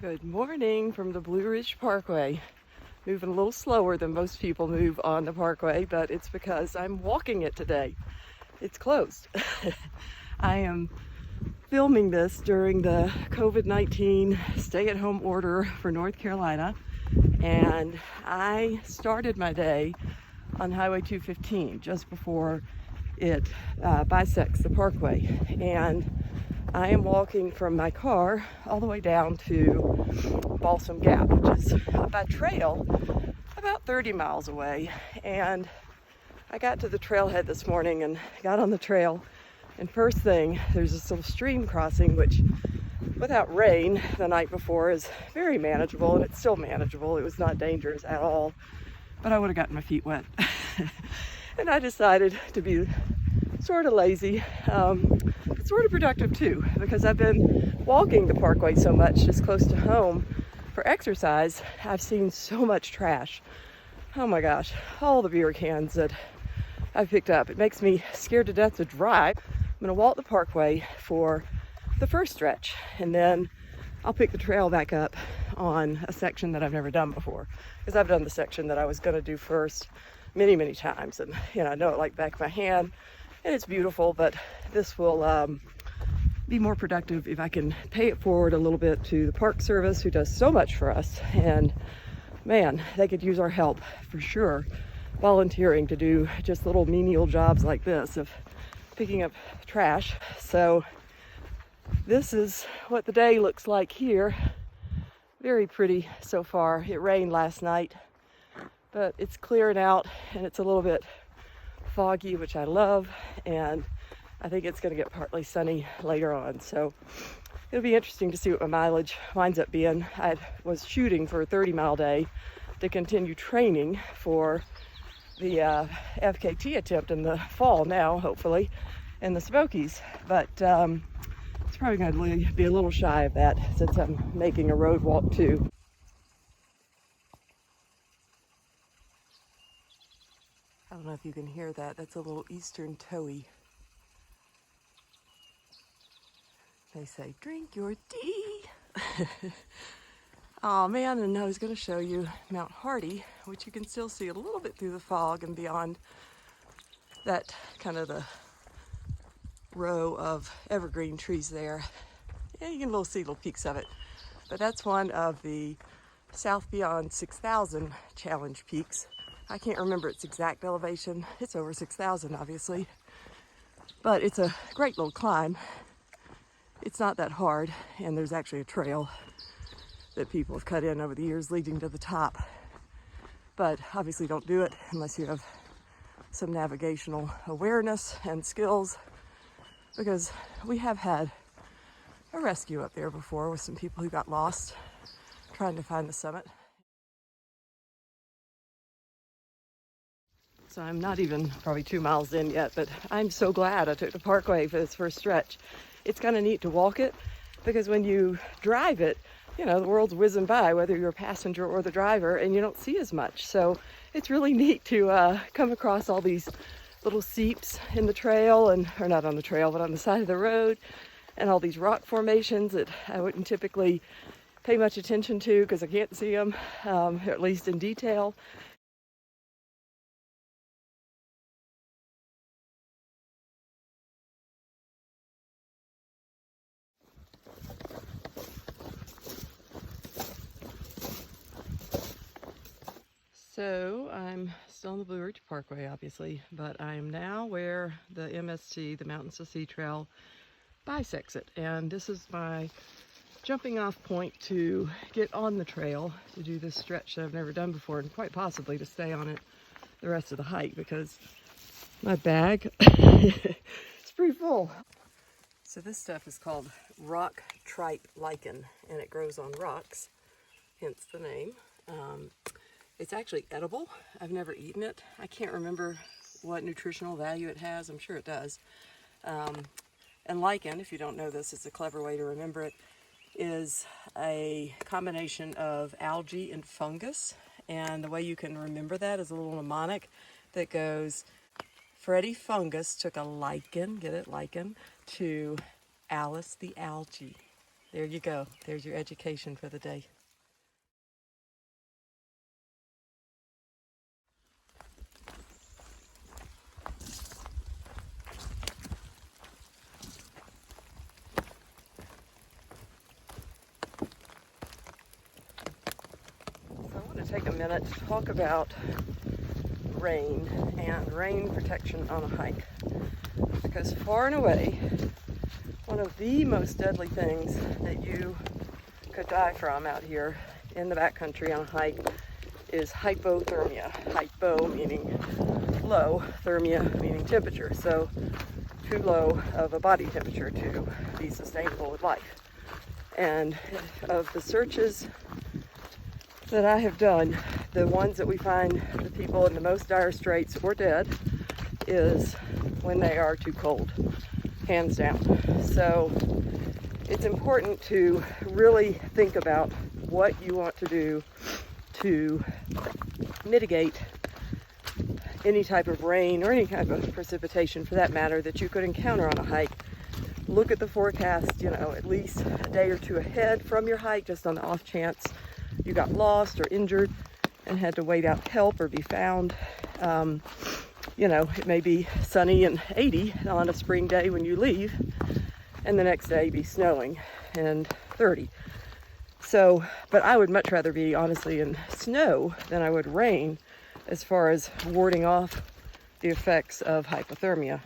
Good morning from the Blue Ridge Parkway. Moving a little slower than most people move on the parkway, but it's because I'm walking it today. It's closed. I am filming this during the COVID-19 stay-at-home order for North Carolina, and I started my day on Highway 215 just before it bisects the parkway, and I am walking from my car all the way down to Balsam Gap, which is by trail about 30 miles away. And I got to the trailhead this morning and got on the trail, and first thing, there's this little stream crossing which without rain the night before is very manageable, and it's still manageable. It was not dangerous at all, but I would have gotten my feet wet. And I decided to be sort of lazy, but sort of productive too, because I've been walking the parkway so much just close to home for exercise. I've seen so much trash. Oh my gosh, all the beer cans that I've picked up. It makes me scared to death to drive. I'm gonna walk the parkway for the first stretch, and then I'll pick the trail back up on a section that I've never done before, because I've done the section that I was gonna do first many times, and I know it like the back of my hand, and it's beautiful, but this will be more productive if I can pay it forward a little bit to the Park Service, who does so much for us. And man, they could use our help for sure, volunteering to do just little menial jobs like this of picking up trash. So this is what the day looks like here. Very pretty so far. It rained last night, but it's clearing out, and it's a little bit foggy, which I love, and I think it's going to get partly sunny later on. So it'll be interesting to see what my mileage winds up being. I was shooting for a 30-mile day to continue training for the FKT attempt in the fall now, hopefully, in the Smokies, but it's probably going to be a little shy of that since I'm making a road walk too. I don't know if you can hear that. That's a little eastern towhee. They say, drink your tea. Oh man, and I was going to show you Mount Hardy, which you can still see a little bit through the fog and beyond that kind of the row of evergreen trees there. Yeah, you can see little peaks of it. But that's one of the South Beyond 6,000 challenge peaks. I can't remember its exact elevation. It's over 6,000, obviously, but it's a great little climb. It's not that hard, and there's actually a trail that people have cut in over the years leading to the top. But obviously don't do it unless you have some navigational awareness and skills, because we have had a rescue up there before with some people who got lost trying to find the summit. So I'm not even probably 2 miles in yet, but I'm so glad I took the parkway for this first stretch. It's kind of neat to walk it, because when you drive it, the world's whizzing by, whether you're a passenger or the driver, and you don't see as much. So it's really neat to come across all these little seeps in the trail, or not on the trail, but on the side of the road, and all these rock formations that I wouldn't typically pay much attention to because I can't see them, at least in detail. So I'm still on the Blue Ridge Parkway, obviously, but I am now where the MST, the Mountains to Sea Trail, bisects it. And this is my jumping off point to get on the trail to do this stretch that I've never done before, and quite possibly to stay on it the rest of the hike, because my bag is pretty full. So this stuff is called rock tripe lichen, and it grows on rocks, hence the name. It's actually edible. I've never eaten it. I can't remember what nutritional value it has. I'm sure it does. And lichen, if you don't know this, it's a clever way to remember it, is a combination of algae and fungus. And the way you can remember that is a little mnemonic that goes, Freddie Fungus took a lichen, get it, lichen, to Alice the algae. There you go. There's your education for the day. So I want to take a minute to talk about rain and rain protection on a hike. Because far and away, one of the most deadly things that you could die from out here in the backcountry on a hike is hypothermia. Hypo meaning low, thermia meaning temperature. So too low of a body temperature to be sustainable with life. And of the searches that I have done, the ones that we find the people in the most dire straits or dead is when they are too cold, hands down. So it's important to really think about what you want to do to mitigate any type of rain or any type of precipitation for that matter that you could encounter on a hike. Look at the forecast, at least a day or two ahead from your hike, just on the off chance you got lost or injured and had to wait out help or be found. It may be sunny and 80 on a spring day when you leave, and the next day be snowing and 30. So, but I would much rather be honestly in snow than I would rain as far as warding off the effects of hypothermia.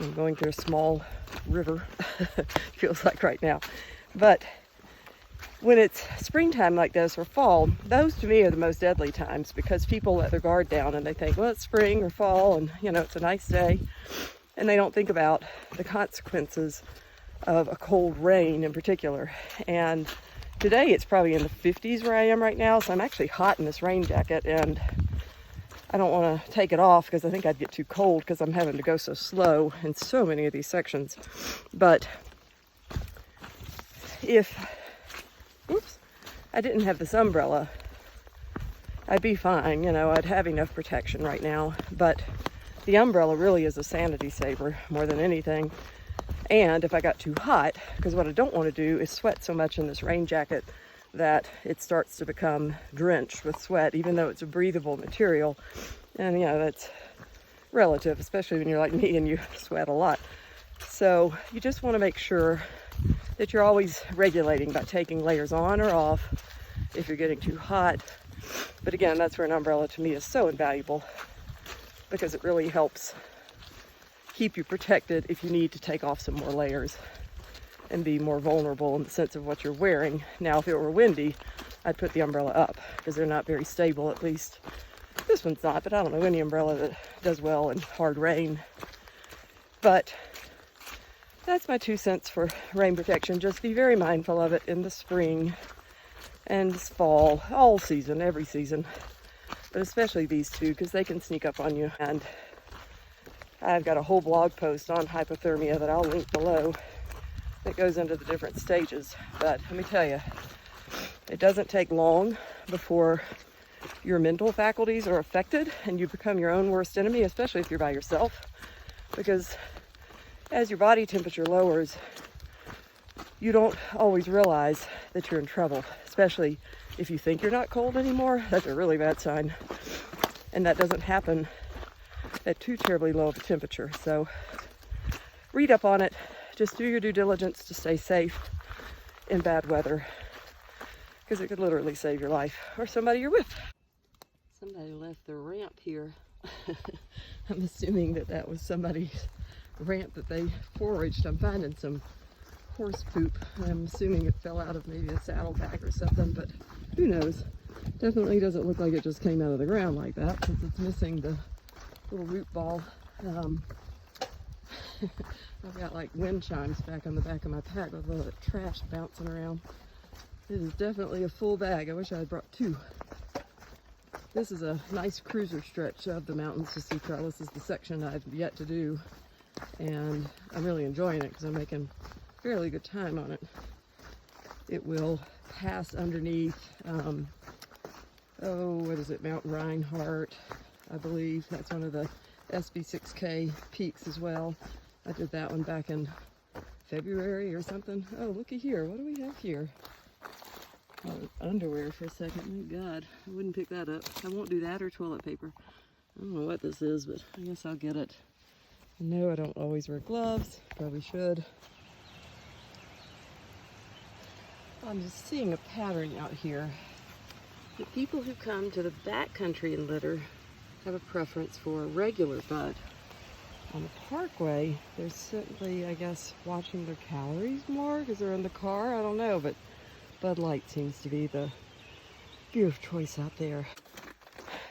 I'm going through a small river, feels like right now. But when it's springtime like this or fall, those to me are the most deadly times because people let their guard down and they think, well, it's spring or fall and, it's a nice day. And they don't think about the consequences of a cold rain in particular. And today it's probably in the 50s where I am right now, so I'm actually hot in this rain jacket and I don't want to take it off because I think I'd get too cold because I'm having to go so slow in so many of these sections. But if I didn't have this umbrella, I'd be fine, I'd have enough protection right now. But the umbrella really is a sanity saver more than anything. And if I got too hot, because what I don't want to do is sweat so much in this rain jacket that it starts to become drenched with sweat, even though it's a breathable material. And that's relative, especially when you're like me and you sweat a lot. So you just want to make sure that you're always regulating by taking layers on or off if you're getting too hot. But again, that's where an umbrella to me is so invaluable because it really helps keep you protected if you need to take off some more layers and be more vulnerable in the sense of what you're wearing. Now, if it were windy, I'd put the umbrella up because they're not very stable, at least. This one's not, but I don't know any umbrella that does well in hard rain. But that's my 2 cents for rain protection. Just be very mindful of it in the spring and this fall, all season, every season. But especially these two because they can sneak up on you. And I've got a whole blog post on hypothermia that I'll link below that goes into the different stages. But let me tell you, it doesn't take long before your mental faculties are affected and you become your own worst enemy, especially if you're by yourself. Because as your body temperature lowers, you don't always realize that you're in trouble, especially if you think you're not cold anymore. That's a really bad sign. And that doesn't happen at too terribly low of a temperature. So read up on it. Just do your due diligence to stay safe in bad weather because it could literally save your life or somebody you're with. Somebody left their ramp here. I'm assuming that was somebody's ramp that they foraged. I'm finding some horse poop. I'm assuming it fell out of maybe a saddlebag or something, but who knows? Definitely doesn't look like it just came out of the ground like that since it's missing the little root ball. I've got like wind chimes back on the back of my pack with all that trash bouncing around. It is definitely a full bag. I wish I had brought 2. This is a nice cruiser stretch of the mountains to Sutra. This is the section I've yet to do, and I'm really enjoying it because I'm making fairly good time on it. It will pass underneath, what is it, Mount Reinhardt, I believe. That's one of the SB6K peaks as well. I did that one back in February or something. Oh, looky here. What do we have here? Oh, underwear for a second. Thank God. I wouldn't pick that up. I won't do that or toilet paper. I don't know what this is, but I guess I'll get it. No, I don't always wear gloves. Probably should. I'm just seeing a pattern out here. The people who come to the backcountry and litter have a preference for a regular bud. On the parkway, they're simply, I guess, watching their calories more because they're in the car. I don't know, but Bud Light seems to be the beer of choice out there.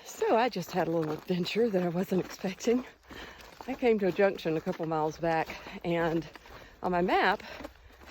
So I just had a little adventure that I wasn't expecting. I came to a junction a couple miles back, and on my map,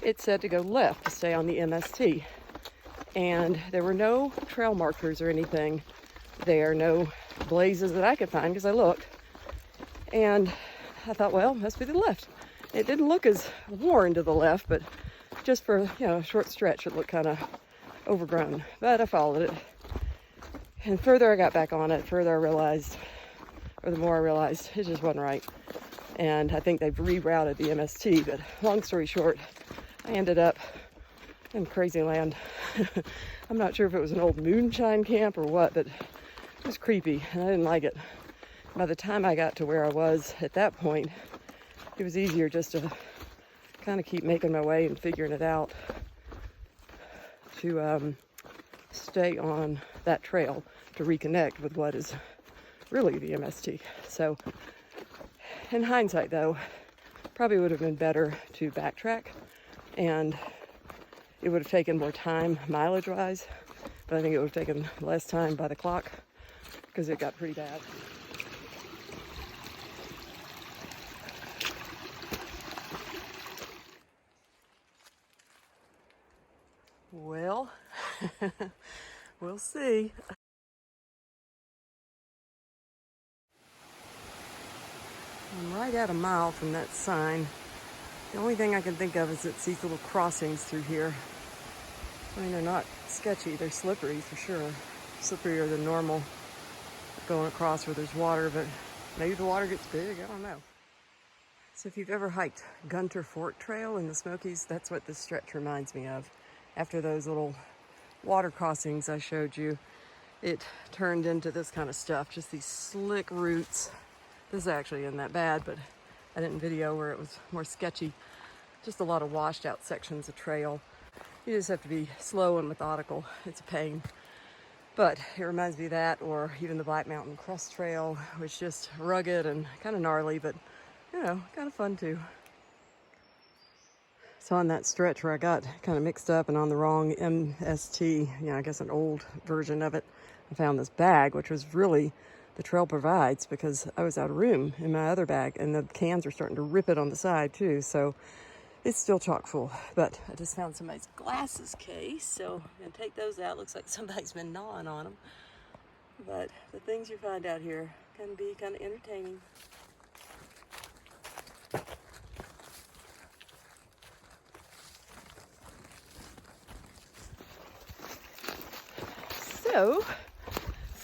it said to go left to stay on the MST. And there were no trail markers or anything there, no blazes that I could find because I looked. And I thought, well, must be the left. It didn't look as worn to the left, but just for, a short stretch, it looked kind of overgrown. But I followed it. And further I got back on it, the more I realized, it just wasn't right. And I think they've rerouted the MST, but long story short, I ended up in crazy land. I'm not sure if it was an old moonshine camp or what, but it was creepy and I didn't like it. By the time I got to where I was at that point, it was easier just to kind of keep making my way and figuring it out to stay on that trail to reconnect with what is really the MST. So in hindsight though, probably would have been better to backtrack, and it would have taken more time mileage wise, but I think it would have taken less time by the clock because it got pretty bad. Well, we'll see. I'm right at a mile from that sign. The only thing I can think of is it's these little crossings through here. I mean, they're not sketchy, they're slippery for sure. Slipperier than normal going across where there's water, but maybe the water gets big, I don't know. So if you've ever hiked Gunter Fork Trail in the Smokies, that's what this stretch reminds me of. After those little water crossings I showed you, it turned into this kind of stuff, just these slick roots. This actually isn't that bad, but I didn't video where it was more sketchy. Just a lot of washed out sections of trail. You just have to be slow and methodical. It's a pain. But it reminds me of that, or even the Black Mountain Crest Trail, which is just rugged and kind of gnarly, but kind of fun too. So on that stretch where I got kind of mixed up and on the wrong MST, I guess an old version of it, I found this bag, which was really the trail provides, because I was out of room in my other bag and the cans are starting to rip it on the side too. So it's still chock full, but I just found somebody's glasses case. So I'm gonna take those out. Looks like somebody's been gnawing on them. But the things you find out here can be kind of entertaining. So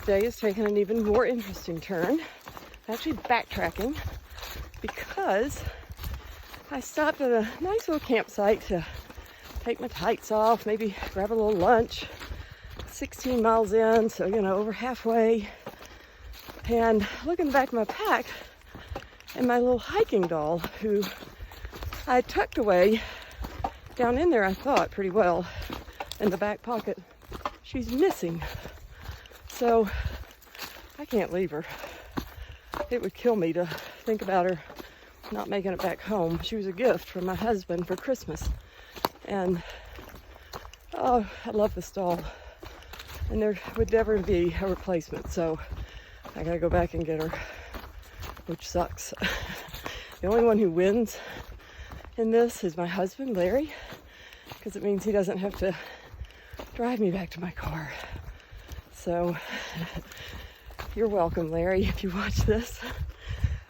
today is taking an even more interesting turn. Actually backtracking, because I stopped at a nice little campsite to take my tights off, maybe grab a little lunch. 16 miles in, so over halfway. And looking back at my pack and my little hiking doll, who I tucked away down in there, I thought pretty well, in the back pocket. She's missing. So I can't leave her. It would kill me to think about her not making it back home. She was a gift from my husband for Christmas. And I love this doll. And there would never be a replacement. So I gotta go back and get her, which sucks. The only one who wins in this is my husband, Larry, because it means he doesn't have to drive me back to my car. So you're welcome, Larry, if you watch this.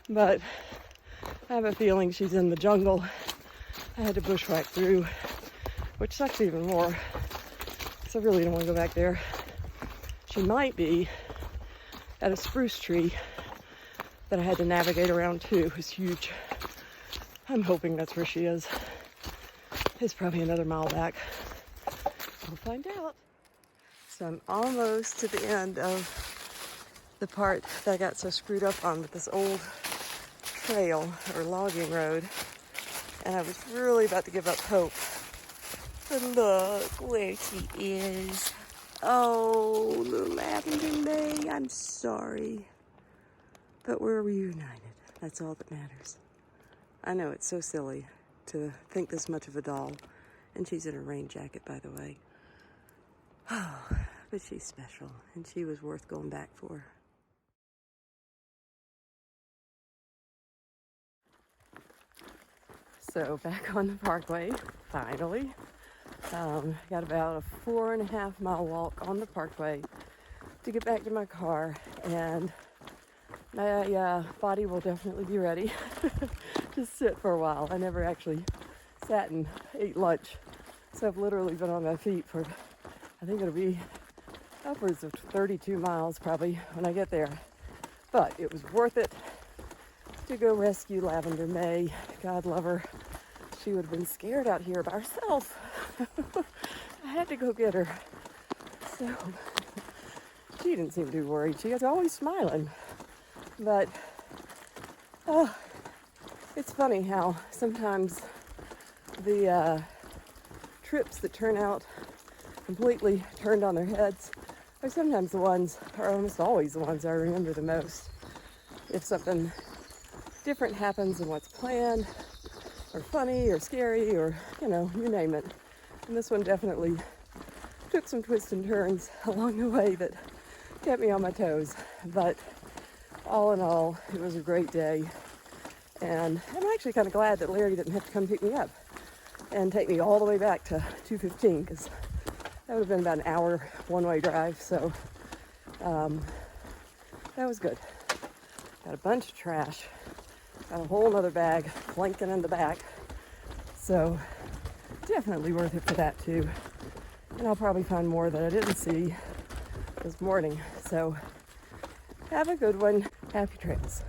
But I have a feeling she's in the jungle. I had to bushwhack through, which sucks even more, because I really don't want to go back there. She might be at a spruce tree that I had to navigate around too. It was huge. I'm hoping that's where she is. It's probably another mile back. We'll find out. So I'm almost to the end of the part that I got so screwed up on with this old trail or logging road. And I was really about to give up hope. But look where she is. Oh, little Lavender May, I'm sorry. But we're reunited. That's all that matters. I know it's so silly to think this much of a doll. And she's in a rain jacket, by the way. Oh, but she's special, and she was worth going back for. So back on the parkway, finally. Got about a 4.5 mile walk on the parkway to get back to my car, and my body will definitely be ready to sit for a while. I never actually sat and ate lunch, so I've literally been on my feet for, I think it'll be upwards of 32 miles probably when I get there. But it was worth it to go rescue Lavender May. God love her. She would have been scared out here by herself. I had to go get her. So she didn't seem too worried. She was always smiling. But it's funny how sometimes the trips that turn out completely turned on their heads are sometimes the ones, or almost always the ones I remember the most. If something different happens than what's planned, or funny, or scary, or, you name it. And this one definitely took some twists and turns along the way that kept me on my toes. But all in all, it was a great day. And I'm actually kind of glad that Larry didn't have to come pick me up and take me all the way back to 215, because that would have been about an hour one-way drive. So that was good. Got a bunch of trash. Got a whole other bag flanking in the back. So definitely worth it for that too. And I'll probably find more that I didn't see this morning. So have a good one. Happy trails.